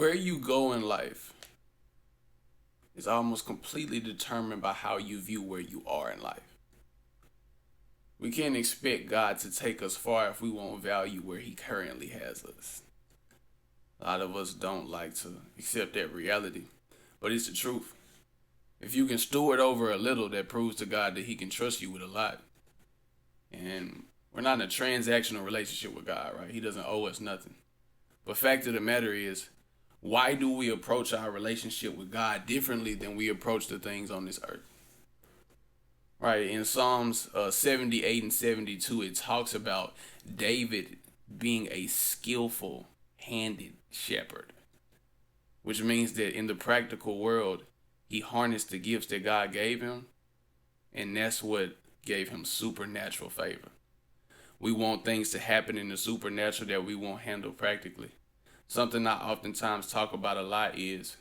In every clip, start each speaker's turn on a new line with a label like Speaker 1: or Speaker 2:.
Speaker 1: Where you go in life is almost completely determined by how you view where you are in life. We can't expect God to take us far if we won't value where He currently has us. A lot of us don't like to accept that reality, but it's the truth. If you can steward over a little, that proves to God that He can trust you with a lot. And we're not in a transactional relationship with God, right? He doesn't owe us nothing. But fact of the matter is, why do we approach our relationship with God differently than we approach the things on this earth? Right, in Psalms 78 and 72, it talks about David being a skillful handed shepherd, which means that in the practical world, he harnessed the gifts that God gave him, and that's what gave him supernatural favor. We want things to happen in the supernatural that we won't handle practically. Something I oftentimes talk about a lot is,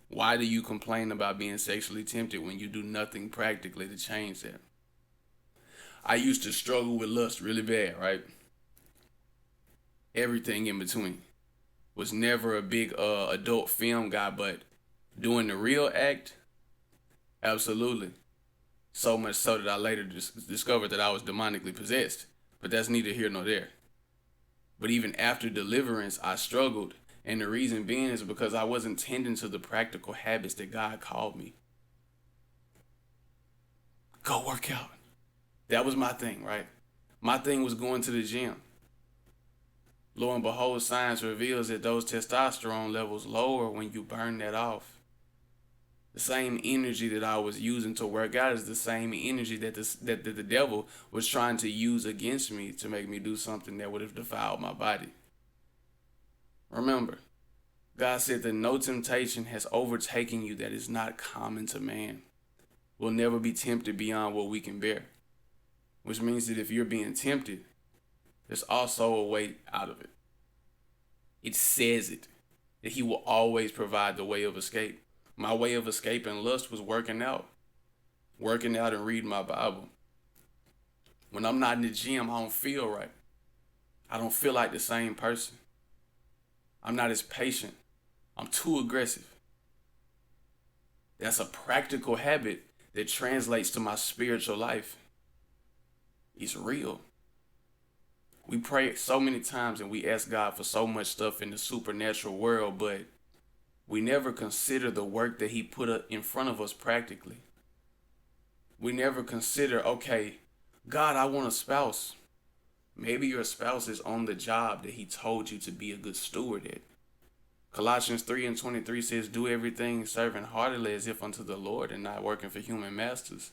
Speaker 1: why do you complain about being sexually tempted when you do nothing practically to change that? I used to struggle with lust really bad, right? Everything in between. Was never a big adult film guy, but doing the real act, absolutely. So much so that I later discovered that I was demonically possessed. But that's neither here nor there. But even after deliverance, I struggled. And the reason being is because I wasn't tending to the practical habits that God called me. Go work out. That was my thing, right? My thing was going to the gym. Lo and behold, science reveals that those testosterone levels lower when you burn that off. The same energy that I was using to work out is the same energy that the devil was trying to use against me to make me do something that would have defiled my body. Remember, God said that no temptation has overtaken you that is not common to man. We'll never be tempted beyond what we can bear. Which means that if you're being tempted, there's also a way out of it. It says it, that He will always provide the way of escape. My way of escaping lust was working out and reading my Bible. When I'm not in the gym, I don't feel right. I don't feel like the same person. I'm not as patient. I'm too aggressive. That's a practical habit that translates to my spiritual life. It's real. We pray so many times and we ask God for so much stuff in the supernatural world, but we never consider the work that He put in front of us practically. We never consider, okay, God, I want a spouse. Maybe your spouse is on the job that He told you to be a good steward at. Colossians 3 and 23 says, do everything serving heartily as if unto the Lord and not working for human masters.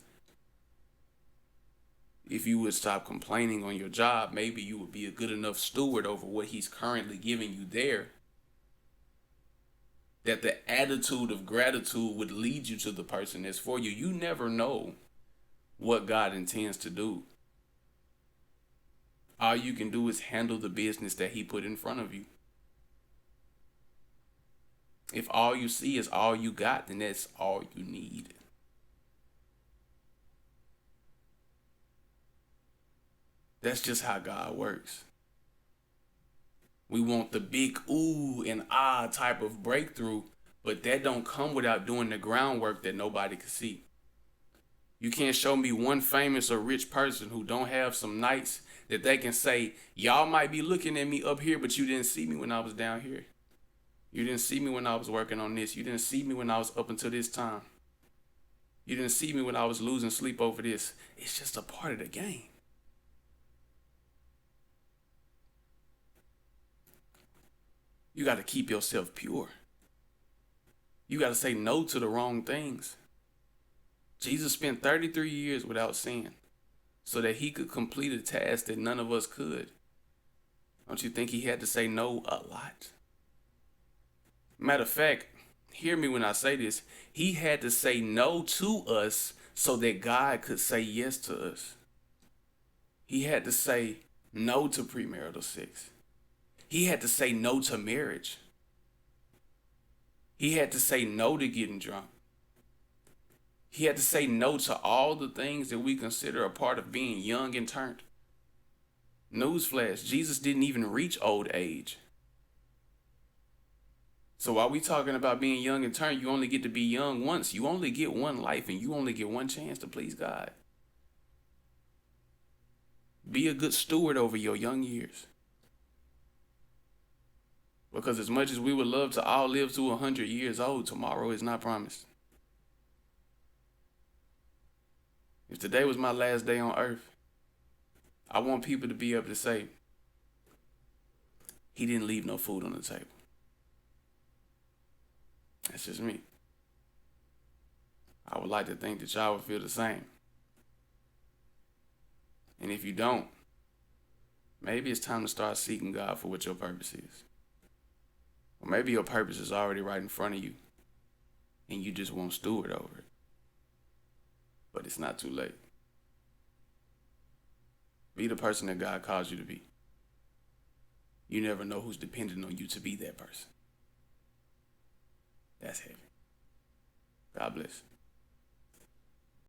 Speaker 1: If you would stop complaining on your job, maybe you would be a good enough steward over what He's currently giving you there, that the attitude of gratitude would lead you to the person that's for you. You never know what God intends to do. All you can do is handle the business that He put in front of you. If all you see is all you got, then that's all you need. That's just how God works. We want the big ooh and ah type of breakthrough, but that don't come without doing the groundwork that nobody can see. You can't show me one famous or rich person who don't have some nights that they can say, y'all might be looking at me up here, but you didn't see me when I was down here. You didn't see me when I was working on this. You didn't see me when I was up until this time. You didn't see me when I was losing sleep over this. It's just a part of the game. You got to keep yourself pure. You got to say no to the wrong things. Jesus spent 33 years without sin so that He could complete a task that none of us could. Don't you think He had to say no a lot? Matter of fact, hear me when I say this. He had to say no to us so that God could say yes to us. He had to say no to premarital sex. He had to say no to marriage. He had to say no to getting drunk. He had to say no to all the things that we consider a part of being young and turned. Newsflash, Jesus didn't even reach old age. So while we talking about being young in turn, you only get to be young once. You only get one life and you only get one chance to please God. Be a good steward over your young years. Because as much as we would love to all live to 100 years old, tomorrow is not promised. If today was my last day on earth, I want people to be able to say, he didn't leave no food on the table. That's just me. I would like to think that y'all would feel the same. And if you don't, maybe it's time to start seeking God for what your purpose is. Or maybe your purpose is already right in front of you and you just won't steward over it. But it's not too late. Be the person that God calls you to be. You never know who's dependent on you to be that person. That's heavy. God bless.